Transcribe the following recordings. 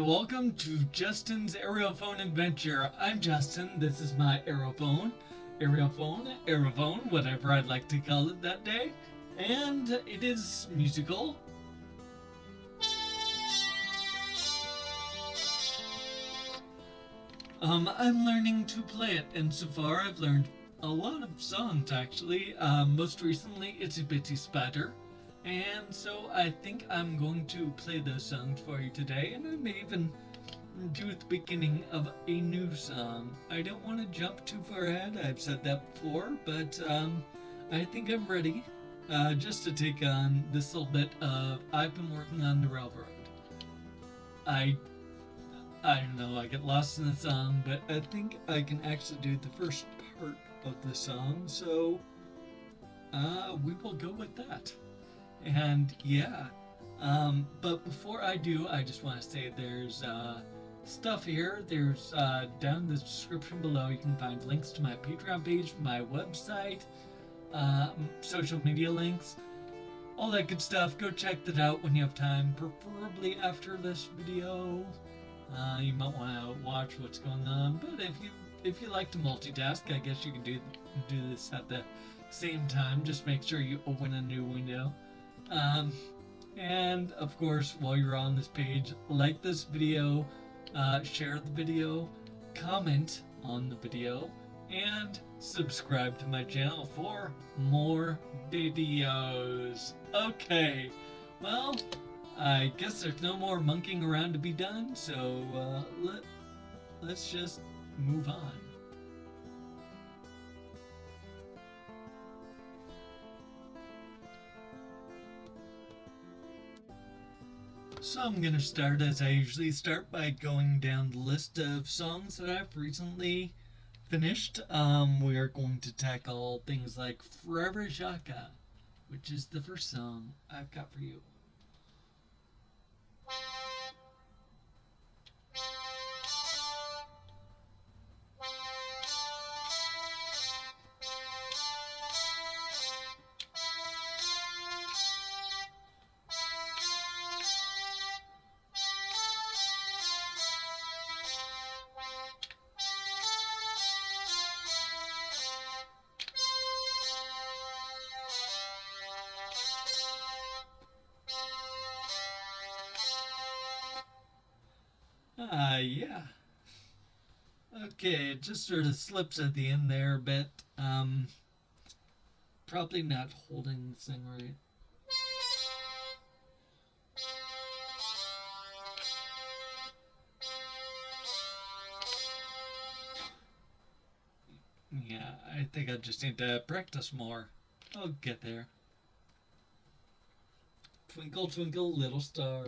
welcome to Justin's Aerophone Adventure. I'm Justin, this is my Aerophone, whatever I'd like to call it that day. And it is musical. I'm learning to play it, and so far I've learned a lot of songs actually. Most recently, Itsy Bitsy Spider. And so I think I'm going to play those songs for you today, and I may even do the beginning of a new song. I don't want to jump too far ahead, I've said that before, but I think I'm ready just to take on this little bit of I've been working on the railroad. I I don't know, I get lost in the song, but I think I can actually do the first part of the song, so we will go with that. And yeah, but before I do, I just want to say there's stuff here. There's down in the description below, you can find links to my Patreon page, my website, social media links, all that good stuff. Go check that out when you have time, preferably after this video. You might want to watch what's going on, but if you like to multitask, I guess you can do this at the same time. Just make sure you open a new window. And of course, while you're on this page, like this video, share the video, comment on the video, and subscribe to my channel for more videos. Okay, well, I guess there's no more monkeying around to be done, so let's just move on. So I'm going to start as I usually start by going down the list of songs that I've recently finished. We are going to tackle things like Forever Jaka, which is the first song I've got for you. Yeah. Okay, it just sort of slips at the end there a bit. Probably not holding this thing right. Yeah, I think I just need to practice more. I'll get there. Twinkle, twinkle, little star.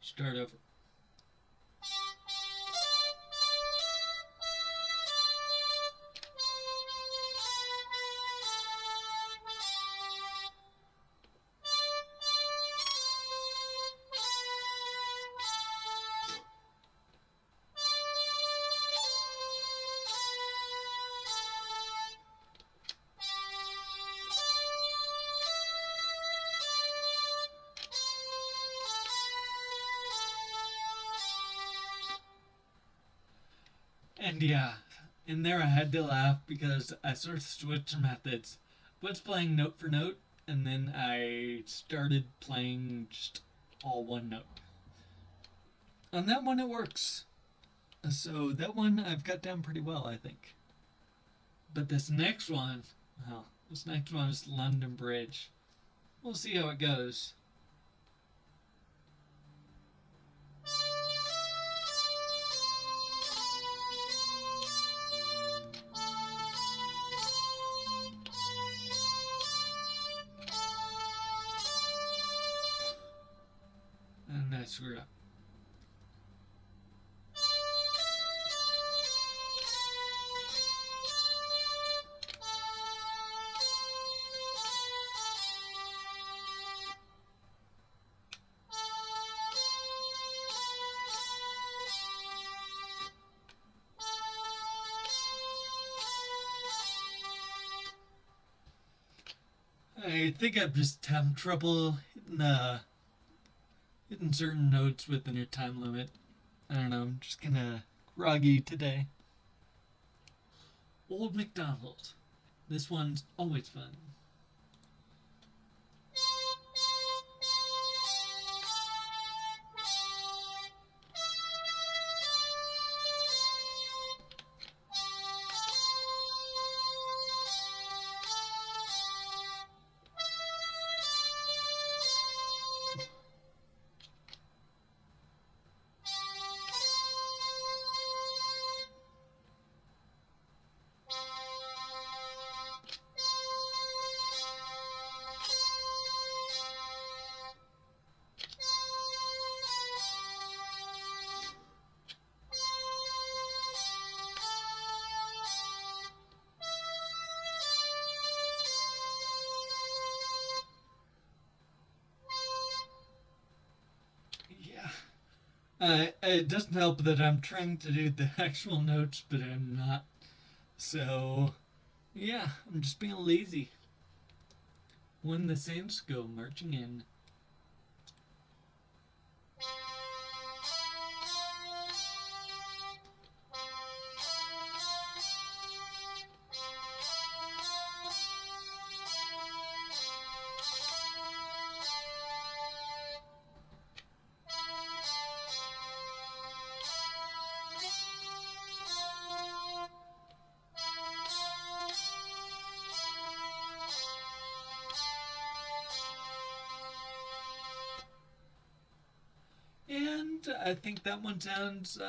Start over. And yeah, in there I had to laugh because I sort of switched methods. Was playing note for note, and then I started playing just all one note. On that one it works. So that one I've got down pretty well, I think. But this next one, well, this next one is London Bridge. We'll see how it goes. And I screwed up. I think I'm just having trouble hitting certain notes within a time limit. I don't know. I'm just kinda groggy today. Old MacDonald. This one's always fun. Yeah. It doesn't help that I'm trying to do the actual notes, but I'm not. So, yeah, I'm just being lazy. When the Saints go marching in. And I think that one sounds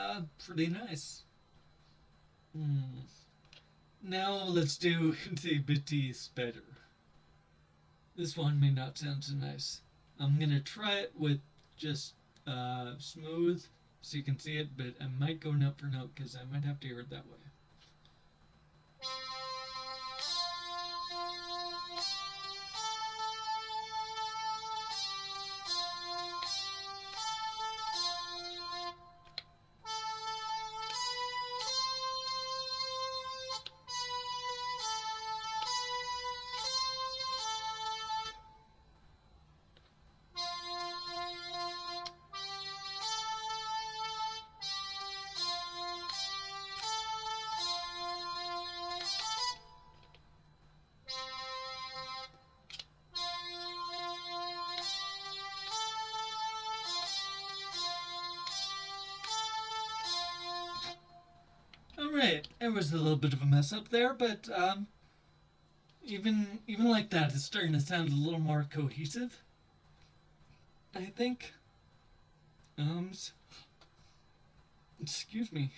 pretty nice. Hmm. Now let's do the bitty better. This one may not sound so nice. I'm gonna try it with just smooth so you can see it, but I might go note for note because I might have to hear it that way. Alright, it was a little bit of a mess up there, but even like that, it's starting to sound a little more cohesive. I think. Um, Excuse me.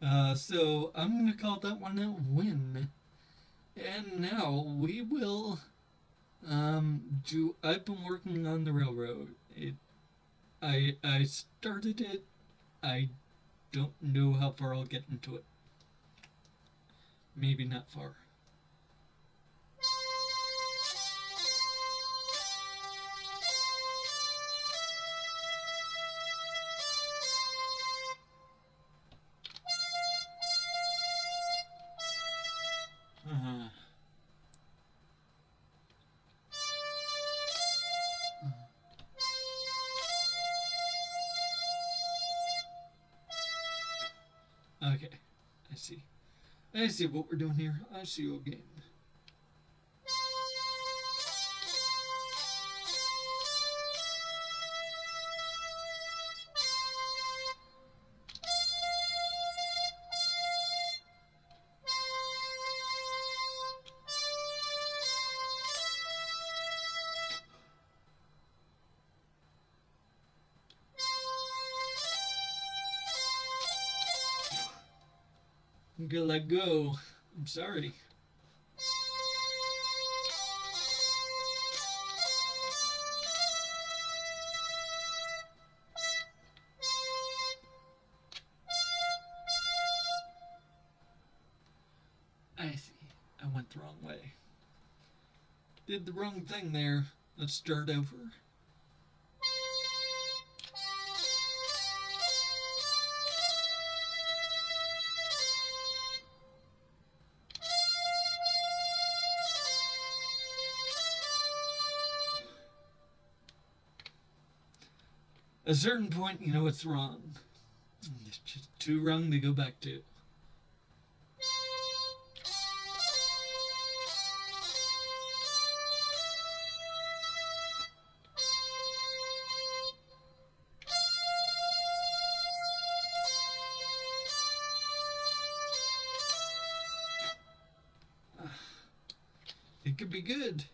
So I'm gonna call that one a win. And now we will do. I've been working on the railroad. I started it. I don't know how far I'll get into it. Maybe not far. Uh, okay, I see. I see what we're doing here. I see you again. I'm gonna let go. I'm sorry. I see. I went the wrong way. Did the wrong thing there. Let's start over. a certain point, you know it's wrong. It's just too wrong to go back to. It could be good.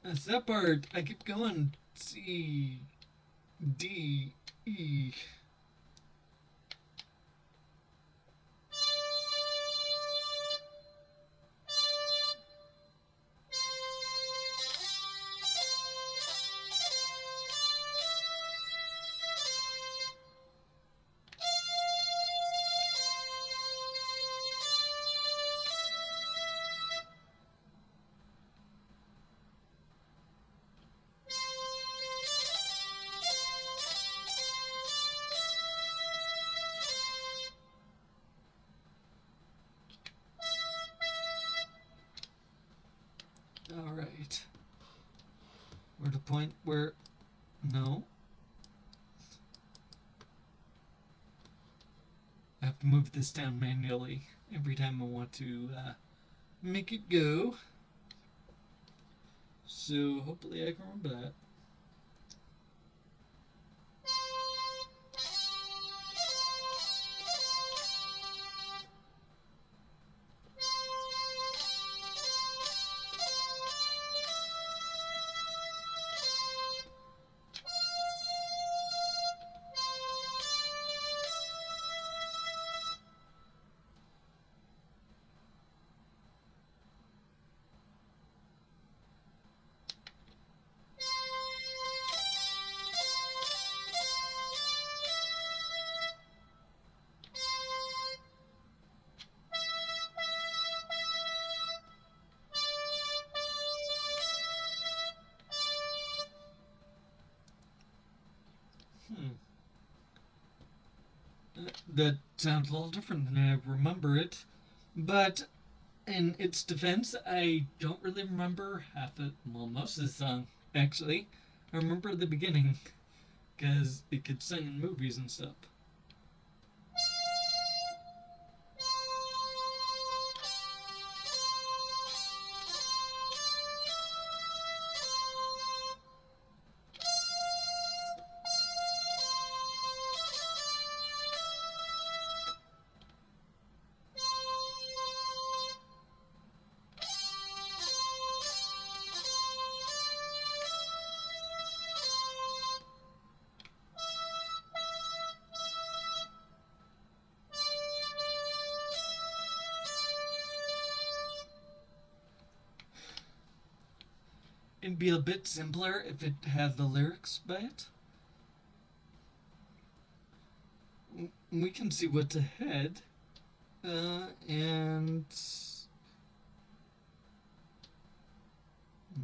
That's that part. I keep going. C, D, E. Alright. We're at a point where... No. I have to move this down manually every time I want to make it go. So hopefully I can remember that. That sounds a little different than I remember it. But in its defense, I don't really remember half it. Well, most of the song, actually. I remember the beginning, because it could sing in movies and stuff. It'd be a bit simpler if it had the lyrics by it. We can see what's ahead. And...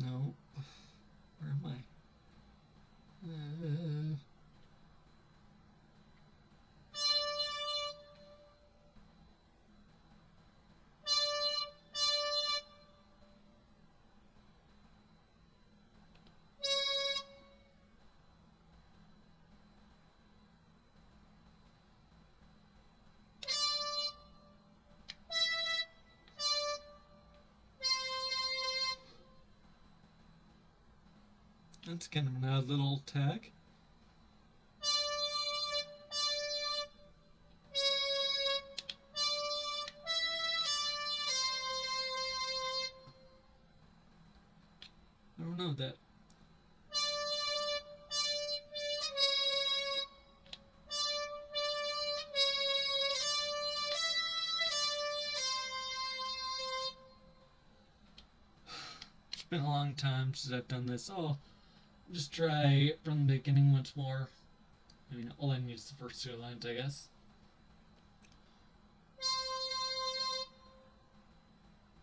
No. Where am I? That's kind of an odd little tag. I don't know that. been a long time since I've done this. I'll just try from the beginning once more. I mean, all I need is the first two lines, I guess.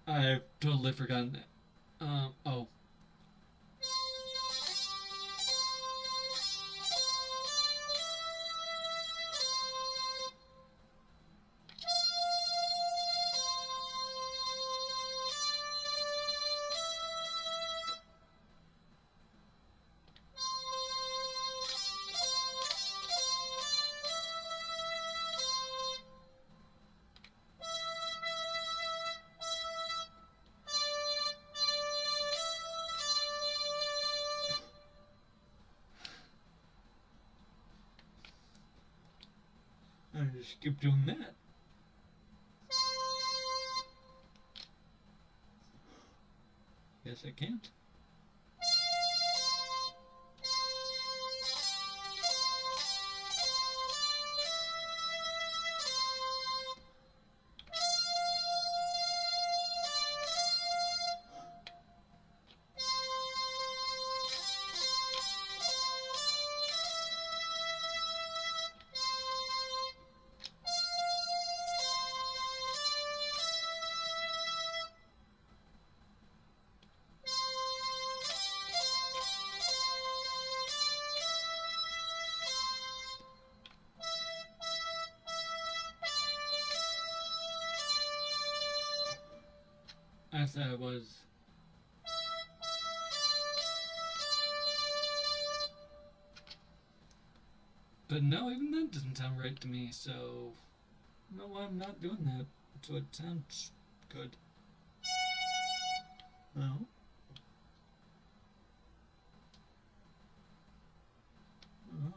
I've totally forgotten it. Oh. I just keep doing that. Guess I can't. I thought I was. But no, even that doesn't sound right to me, so no, I'm not doing that. So it sounds good. No. Oh.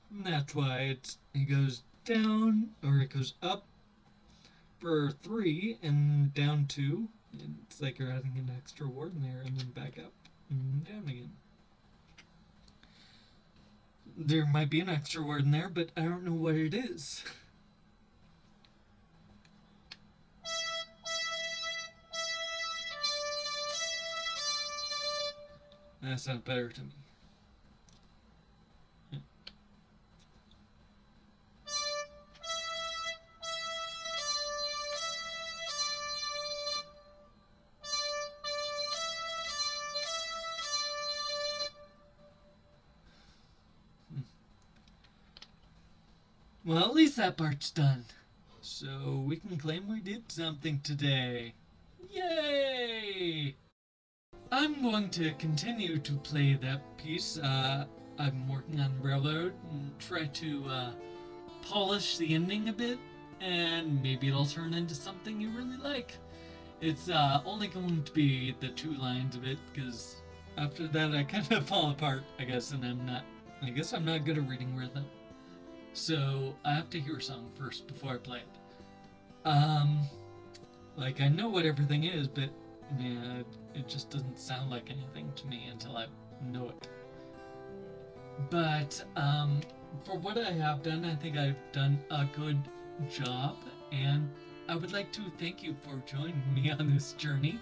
And that's why it goes down, or it goes up for 3 and down 2. It's like you're adding an extra word in there and then back up and down again. There might be an extra word in there, but I don't know what it is. That sounds better to me. Well, at least that part's done. So we can claim we did something today. Yay! I'm going to continue to play that piece. I'm working on Railroad and try to polish the ending a bit, and maybe it'll turn into something you really like. It's only going to be the 2 lines of it, because after that I kind of fall apart, I guess, and I guess I'm not good at reading rhythm. So I have to hear a song first before I play it. Like I know what everything is, but yeah, it just doesn't sound like anything to me until I know it. But for what I have done, I think I've done a good job, and I would like to thank you for joining me on this journey,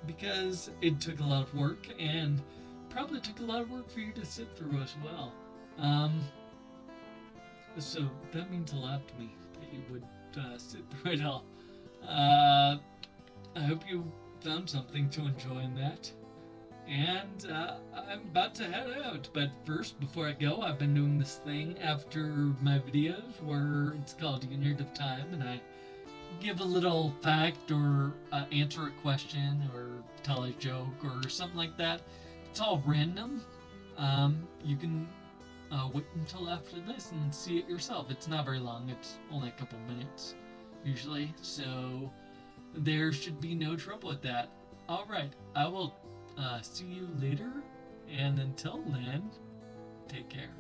because it took a lot of work, and probably took a lot of work for you to sit through as well. So that means a lot to me that you would sit through it all. I hope you found something to enjoy in that. And I'm about to head out, but first, before I go, I've been doing this thing after my videos where it's called Unit of Time, and I give a little fact or answer a question or tell a joke or something like that. It's all random. You can wait until after this and see it yourself. It's not very long, it's only a couple minutes usually, so there should be no trouble with that. Alright, I will see you later, and until then, take care.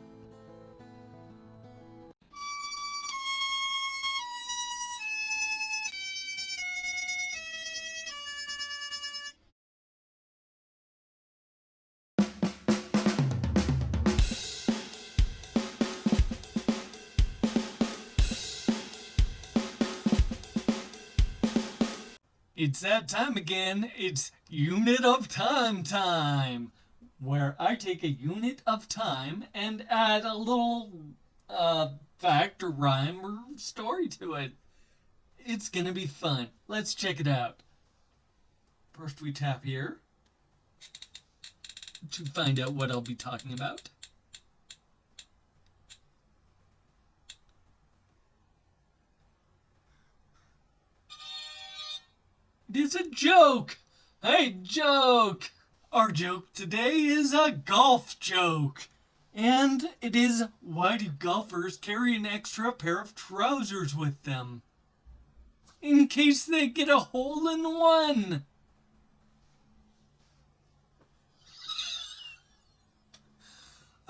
It's that time again. It's unit of time, where I take a unit of time and add a little fact or rhyme or story to it. It's gonna be fun. Let's check it out. First, we tap here to find out what I'll be talking about. It is a joke! Hey, joke! Our joke today is a golf joke. And it is, why do golfers carry an extra pair of trousers with them? In case they get a hole in one.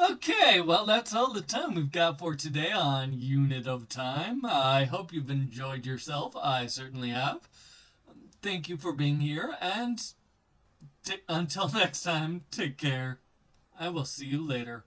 Okay, well, that's all the time we've got for today on Unit of Time. I hope you've enjoyed yourself. I certainly have. Thank you for being here, and until next time, take care. I will see you later.